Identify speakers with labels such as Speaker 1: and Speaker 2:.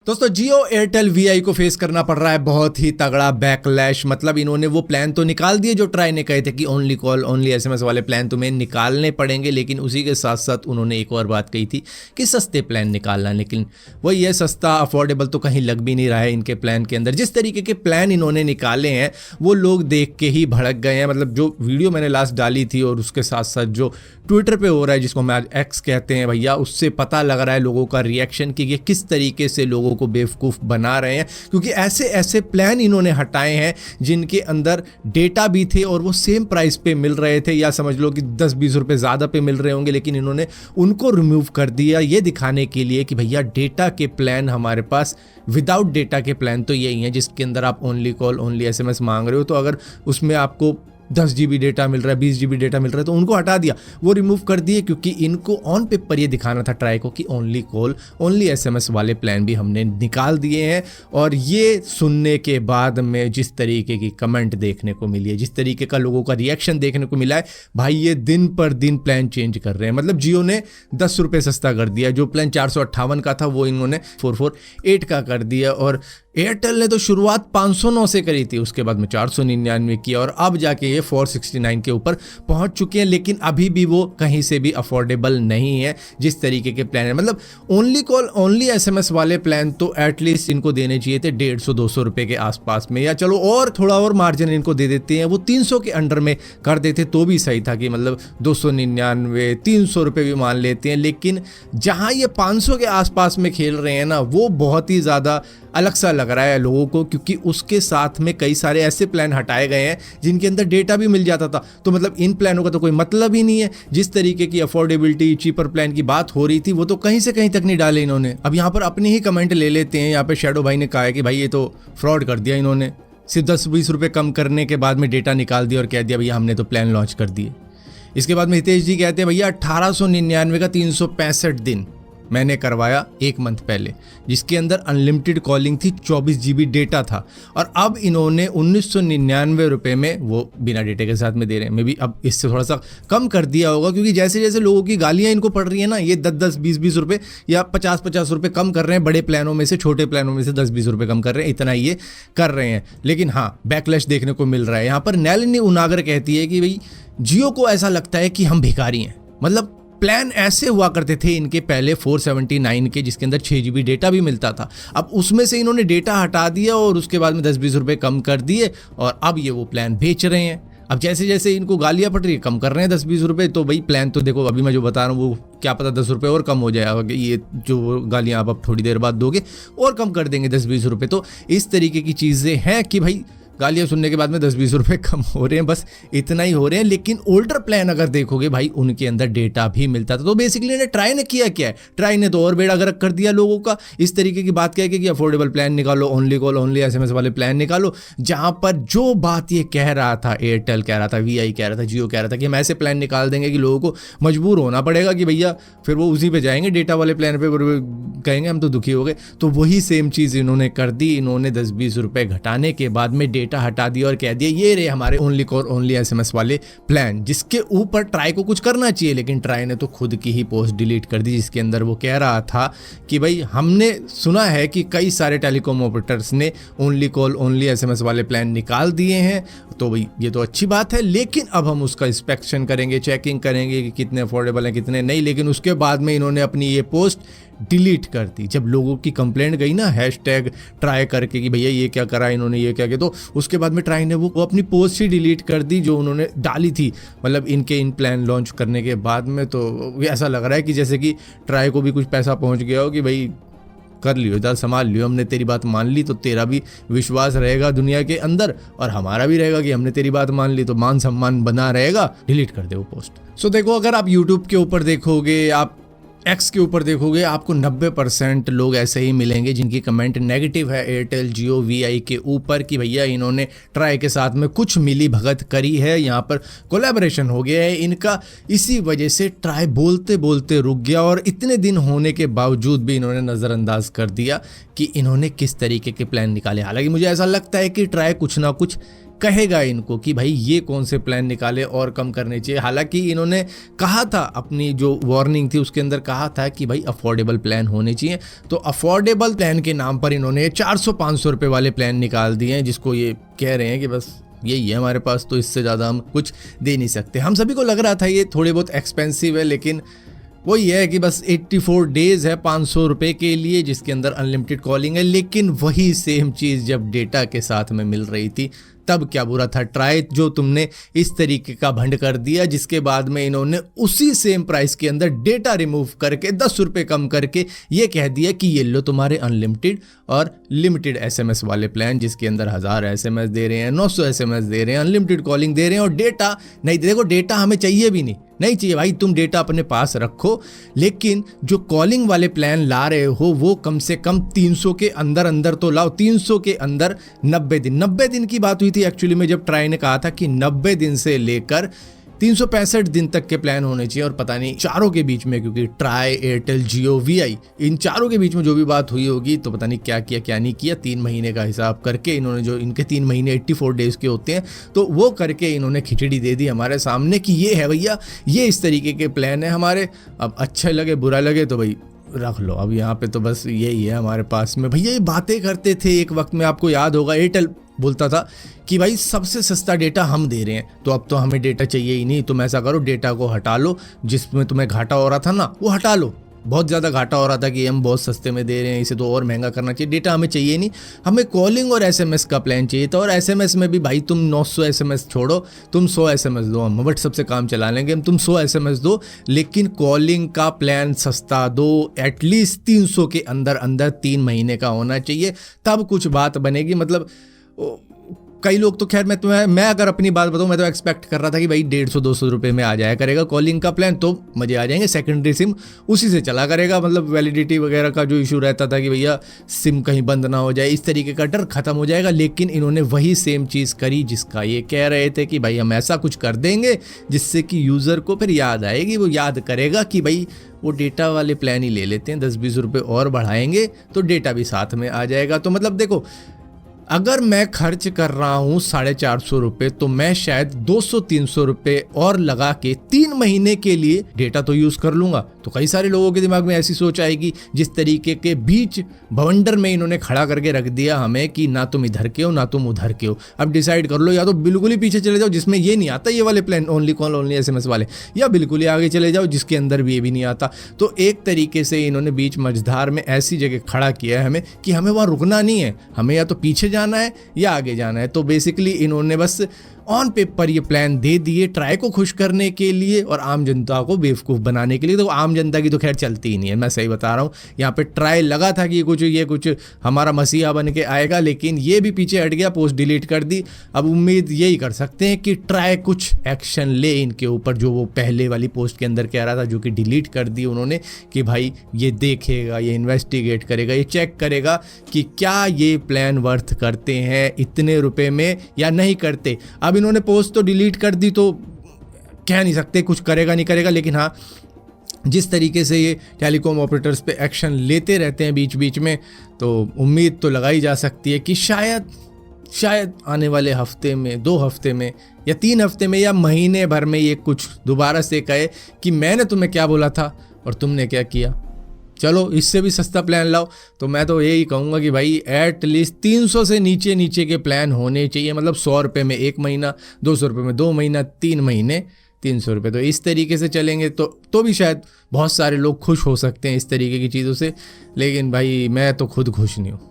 Speaker 1: दोस्तों जियो एयरटेल वीआई को फेस करना पड़ रहा है बहुत ही तगड़ा बैकलैश। मतलब इन्होंने वो प्लान तो निकाल दिए जो ट्राई ने कहे थे कि ओनली कॉल ओनली एसएमएस वाले प्लान तुम्हें निकालने पड़ेंगे, लेकिन उसी के साथ साथ उन्होंने एक और बात कही थी कि सस्ते प्लान निकालना। लेकिन वही है, सस्ता अफोर्डेबल तो कहीं लग भी नहीं रहा है इनके प्लान के अंदर। जिस तरीके के प्लान इन्होंने निकाले हैं वो लोग देख के ही भड़क गए हैं। मतलब जो वीडियो मैंने लास्ट डाली थी और उसके साथ साथ जो ट्विटर पे हो रहा है, जिसको हम आज एक्स कहते हैं भैया, उससे पता लग रहा है लोगों का रिएक्शन कि ये किस तरीके से लोगों को बेवकूफ़ बना रहे हैं। क्योंकि ऐसे ऐसे प्लान इन्होंने हटाए हैं जिनके अंदर डेटा भी थे और वो सेम प्राइस पे मिल रहे थे, या समझ लो कि 10-20 रुपए ज़्यादा पे मिल रहे होंगे, लेकिन इन्होंने उनको रिमूव कर दिया ये दिखाने के लिए कि भैया डेटा के प्लान हमारे पास, विदाउट डेटा के प्लान तो यही है जिसके अंदर आप ओनली कॉल ओनली एसएमएस मांग रहे हो। तो अगर उसमें आपको 10 GB डेटा मिल रहा है, 20 GB डेटा मिल रहा है, तो उनको हटा दिया, वो रिमूव कर दिए। क्योंकि इनको ऑन पेपर ये दिखाना था ट्राई को कि ओनली कॉल ओनली एसएमएस वाले प्लान भी हमने निकाल दिए हैं। और ये सुनने के बाद में जिस तरीके की कमेंट देखने को मिली है, जिस तरीके का लोगों का रिएक्शन देखने को मिला है, भाई ये दिन पर दिन प्लान चेंज कर रहे हैं। मतलब जियो ने 10 रुपये सस्ता कर दिया, जो प्लान 458 का था वो इन्होंने 448 का कर दिया। और एयरटेल ने तो शुरुआत 509 से करी थी, उसके बाद में 499 किया और अब जाके ये 469 के ऊपर पहुंच चुके हैं। लेकिन अभी भी वो कहीं से भी अफोर्डेबल नहीं है जिस तरीके के प्लान है। मतलब ओनली कॉल ओनली एसएमएस वाले प्लान तो एटलीस्ट इनको देने चाहिए थे 150-200 रुपए के आसपास में, या चलो और थोड़ा और मार्जिन इनको दे देते हैं, वो 300 के अंडर में कर देते तो भी सही था कि मतलब 299 300 रुपये भी मान लेते हैं। लेकिन जहाँ ये 500 के आसपास में खेल रहे हैं ना, वो बहुत ही ज़्यादा अलग सा लग रहा है लोगों को। क्योंकि उसके साथ में कई सारे ऐसे प्लान हटाए गए हैं जिनके अंदर डेटा भी मिल जाता था। तो मतलब इन प्लानों का तो कोई मतलब ही नहीं है। जिस तरीके की अफोर्डेबिलिटी चीपर प्लान की बात हो रही थी वो तो कहीं से कहीं तक नहीं डाले इन्होंने। अब यहाँ पर अपनी ही कमेंट ले लेते हैं। यहाँ पे शैडो भाई ने कहा है कि भाई ये तो फ्रॉड कर दिया इन्होंने, सिर्फ 10-20 रुपये कम करने के बाद में डेटा निकाल दिया और कह दिया भैया हमने तो प्लान लॉन्च कर दिए। इसके बाद में हितेश जी कहते हैं भैया 1899 का 365 दिन मैंने करवाया 1 मंथ पहले, जिसके अंदर अनलिमिटेड कॉलिंग थी, 24 GB डेटा था। और अब इन्होंने 1999 रुपये में वो बिना डेटे के साथ में दे रहे हैं। मे भी अब इससे थोड़ा सा कम कर दिया होगा, क्योंकि जैसे जैसे लोगों की गालियाँ इनको पड़ रही है ना, ये 10-10 20-20 रुपये या 50-50 रुपये कम कर रहे हैं। बड़े प्लानों में से, छोटे प्लानों में से 10-20 रुपये कम कर रहे हैं, इतना ये कर रहे हैं। लेकिन हाँ, बैकलैश देखने को मिल रहा है। यहाँ पर नैलिनी उनागर कहती है कि भाई जियो को ऐसा लगता है कि हम भिखारी हैं। मतलब प्लान ऐसे हुआ करते थे इनके पहले 479 के, जिसके अंदर 6 GB डेटा भी मिलता था। अब उसमें से इन्होंने डेटा हटा दिया और उसके बाद में 10-20 रुपये कम कर दिए और अब ये वो प्लान बेच रहे हैं। अब जैसे जैसे इनको गालियाँ पड़ रही है, कम कर रहे हैं 10-20 रुपये। तो भाई प्लान तो देखो अभी मैं जो बता रहा हूँ वो क्या पता 10 रुपये और कम हो जाएगा। ये जो गालियाँ आप अब थोड़ी देर बाद दोगे और कम कर देंगे 10-20 रुपये। तो इस तरीके की चीज़ें हैं कि भाई गालियाँ सुनने के बाद में 10-20 रुपये कम हो रहे हैं, बस इतना ही हो रहे हैं। लेकिन ओल्डर प्लान अगर देखोगे भाई, उनके अंदर डेटा भी मिलता था। तो बेसिकली ने ट्राई ने किया क्या है, ट्राई ने तो और बेड़ा गर्क कर दिया लोगों का। इस तरीके की बात कह के कि अफोर्डेबल प्लान निकालो, ओनली कॉल ओनली एसएमएस वाले प्लान निकालो। जहाँ पर जो बात ये कह रहा था, एयरटेल कह रहा था, वीआई कह रहा था, जियो कह रहा था कि हम ऐसे प्लान निकाल देंगे कि लोगों को मजबूर होना पड़ेगा कि भैया फिर वो उसी पे जाएंगे, डेटा वाले प्लान पे कहेंगे हम तो दुखी हो गए। तो वही सेम चीज़ इन्होंने कर दी। इन्होंने 10-20 रुपये घटाने के बाद में डेटा हटा दिया और कह दिया ये रहे हमारे ओनली कॉल ओनली एसएमएस वाले प्लान, जिसके ऊपर ट्राई को कुछ करना चाहिए। लेकिन ट्राई ने तो खुद की ही पोस्ट डिलीट कर दी, जिसके अंदर वो कह रहा था कि भाई हमने सुना है कि कई सारे टेलीकॉम ऑपरेटर्स ने ओनली कॉल ओनली एसएमएस वाले प्लान निकाल दिए हैं। तो भाई ये तो अच्छी बात है, लेकिन अब हम उसका इंस्पेक्शन करेंगे, चेकिंग करेंगे कि कितने अफोर्डेबल हैं कितने नहीं। लेकिन उसके बाद में इन्होंने अपनी ये पोस्ट डिलीट कर दी। जब लोगों की कंप्लेंट गई ना हैशटैग ट्राई करके कि भैया ये क्या करा इन्होंने, ये क्या किया, तो उसके बाद में ट्राई ने वो अपनी पोस्ट ही डिलीट कर दी जो उन्होंने डाली थी। मतलब इनके इन प्लान लॉन्च करने के बाद में तो ऐसा लग रहा है कि जैसे कि ट्राई को भी कुछ पैसा पहुंच गया हो कि भाई कर लियो, इधर संभाल लियो, हमने तेरी बात मान ली तो तेरा भी विश्वास रहेगा दुनिया के अंदर और हमारा भी रहेगा कि हमने तेरी बात मान ली, तो मान सम्मान बना रहेगा। डिलीट कर दे वो पोस्ट। सो देखो, अगर आप यूट्यूब के ऊपर देखोगे, आप एक्स के ऊपर देखोगे, आपको 90% लोग ऐसे ही मिलेंगे जिनकी कमेंट नेगेटिव है एयरटेल जियो वीआई के ऊपर कि भैया इन्होंने ट्राई के साथ में कुछ मिली भगत करी है, यहाँ पर कोलैबोरेशन हो गया है इनका, इसी वजह से ट्राई बोलते बोलते रुक गया। और इतने दिन होने के बावजूद भी इन्होंने नज़रअंदाज कर दिया कि इन्होंने किस तरीके के प्लान निकाले। हालांकि मुझे ऐसा लगता है कि ट्राई कुछ ना कुछ कहेगा इनको कि भाई ये कौन से प्लान निकाले और कम करने चाहिए। हालांकि इन्होंने कहा था, अपनी जो वार्निंग थी उसके अंदर कहा था कि भाई अफोर्डेबल प्लान होने चाहिए। तो अफोर्डेबल प्लान के नाम पर इन्होंने 400-500 रुपये वाले प्लान निकाल दिए हैं, जिसको ये कह रहे हैं कि बस यही है हमारे पास, तो इससे ज़्यादा हम कुछ दे नहीं सकते। हम सभी को लग रहा था ये थोड़े बहुत एक्सपेंसिव है, लेकिन वो ये है कि बस 84 डेज़ है 500 रुपये के लिए, जिसके अंदर अनलिमिटेड कॉलिंग है। लेकिन वही सेम चीज़ जब डेटा के साथ में मिल रही थी तब क्या बुरा था। ट्राई जो तुमने इस तरीके का भंड कर दिया, जिसके बाद में इन्होंने उसी सेम प्राइस के अंदर डेटा रिमूव करके 10 रुपये कम करके ये कह दिया कि ये लो तुम्हारे अनलिमिटेड और लिमिटेड SMS वाले प्लान, जिसके अंदर 1000 SMS दे रहे हैं, 900 SMS दे रहे हैं, अनलिमिटेड कॉलिंग दे रहे हैं और डेटा नहीं। देखो डेटा हमें चाहिए भी नहीं चाहिए भाई, तुम डेटा अपने पास रखो, लेकिन जो कॉलिंग वाले प्लान ला रहे हो वो कम से कम 300 के अंदर अंदर तो लाओ। 300 के अंदर 90 दिन की बात हुई थी एक्चुअली में, जब ट्राई ने कहा था कि 90 दिन से लेकर 365 दिन तक के प्लान होने चाहिए। और पता नहीं चारों के बीच में, क्योंकि ट्राई, एयरटेल, जियो, VI, इन चारों के बीच में जो भी बात हुई होगी तो पता नहीं क्या किया क्या नहीं किया। 3 महीने का हिसाब करके इन्होंने, जो इनके 3 महीने 84 डेज के होते हैं, तो वो करके इन्होंने खिचड़ी दे दी हमारे सामने कि ये है भैया, ये इस तरीके के प्लान है हमारे। अब अच्छा लगे बुरा लगे तो भाई रख लो, अब यहाँ पे तो बस यही है हमारे पास में। भैया ये बातें करते थे एक वक्त में, आपको याद होगा, एयरटेल बोलता था कि भाई सबसे सस्ता डेटा हम दे रहे हैं, तो अब तो हमें डेटा चाहिए ही नहीं, तुम ऐसा करो डेटा को हटा लो, जिसमें तुम्हें घाटा हो रहा था ना वो हटा लो। बहुत ज़्यादा घाटा हो रहा था कि हम बहुत सस्ते में दे रहे हैं, इसे तो और महंगा करना चाहिए, डेटा हमें चाहिए नहीं, हमें कॉलिंग और SMS का प्लान चाहिए था। और SMS में भी भाई तुम 900 SMS छोड़ो, तुम 100 SMS दो, हम व्हाट्सएप से काम चला लेंगे, तुम 100 SMS दो, लेकिन कॉलिंग का प्लान सस्ता दो, एटलीस्ट 300 के अंदर अंदर 3 महीने का होना चाहिए, तब कुछ बात बनेगी। मतलब कई लोग तो खैर, मैं अगर अपनी बात बताऊं, मैं तो एक्सपेक्ट कर रहा था कि भाई 150-200 रुपये में आ जाया करेगा कॉलिंग का प्लान, तो मजे आ जाएंगे, सेकेंडरी सिम उसी से चला करेगा। मतलब वैलिडिटी वगैरह का जो इशू रहता था कि भैया सिम कहीं बंद ना हो जाए, इस तरीके का डर खत्म हो जाएगा। लेकिन इन्होंने वही सेम चीज़ करी जिसका ये कह रहे थे कि भाई हम ऐसा कुछ कर देंगे जिससे कि यूज़र को फिर याद आएगी, वो याद करेगा कि भाई वो डेटा वाले प्लान ही ले लेते हैं, 10-20 रुपये और बढ़ाएंगे तो डेटा भी साथ में आ जाएगा। तो मतलब देखो, अगर मैं खर्च कर रहा हूँ 450 रुपये, तो मैं शायद 200-300 रुपये और लगा के 3 महीने के लिए डेटा तो यूज़ कर लूँगा। तो कई सारे लोगों के दिमाग में ऐसी सोच आएगी, जिस तरीके के बीच भवंडर में इन्होंने खड़ा करके रख दिया हमें कि ना तुम इधर के हो ना तुम उधर के हो। अब डिसाइड कर लो, या तो बिल्कुल ही पीछे चले जाओ जिसमें ये नहीं आता ये वाले plan, only call only SMS वाले, या बिल्कुल ही आगे चले जाओ जिसके अंदर भी ये भी नहीं आता। तो एक तरीके से इन्होंने बीच मझधार में ऐसी जगह खड़ा किया है हमें कि हमें वहाँ रुकना नहीं है, हमें या तो पीछे जाना है या आगे जाना है। तो बेसिकली इन्होंने बस ऑन पेपर ये प्लान दे दिए ट्राई को खुश करने के लिए और आम जनता को बेवकूफ़ बनाने के लिए। तो आम जनता की तो खैर चलती ही नहीं है, मैं सही बता रहा हूँ। यहाँ पे ट्राई लगा था कि ये कुछ हमारा मसीहा बन के आएगा, लेकिन ये भी पीछे हट गया, पोस्ट डिलीट कर दी। अब उम्मीद यही कर सकते हैं कि ट्राई कुछ एक्शन ले इनके ऊपर, जो वो पहले वाली पोस्ट के अंदर कह रहा था, जो कि डिलीट कर दी उन्होंने, कि भाई ये देखेगा, ये इन्वेस्टिगेट करेगा, ये चेक करेगा कि क्या ये प्लान वर्थ करते हैं इतने रुपए में या नहीं करते। अब इन्होंने पोस्ट तो डिलीट कर दी, तो कह नहीं सकते कुछ करेगा नहीं करेगा, लेकिन हाँ जिस तरीके से ये टेलीकॉम ऑपरेटर्स पे एक्शन लेते रहते हैं बीच बीच में, तो उम्मीद तो लगाई जा सकती है कि शायद आने वाले हफ्ते में, 2 हफ्ते में या 3 हफ्ते में या महीने भर में ये कुछ दोबारा से कहे कि मैंने तुम्हें क्या बोला था और तुमने क्या किया, चलो इससे भी सस्ता प्लान लाओ। तो मैं तो यही कहूँगा कि भाई एटलीस्ट 300 से नीचे के प्लान होने चाहिए। मतलब 100 रुपये में 1 महीना, 200 रुपये में 2 महीना, 3 महीने 300 रुपये। तो इस तरीके से चलेंगे तो भी शायद बहुत सारे लोग खुश हो सकते हैं इस तरीके की चीज़ों से, लेकिन भाई मैं तो खुद खुश नहीं हूँ।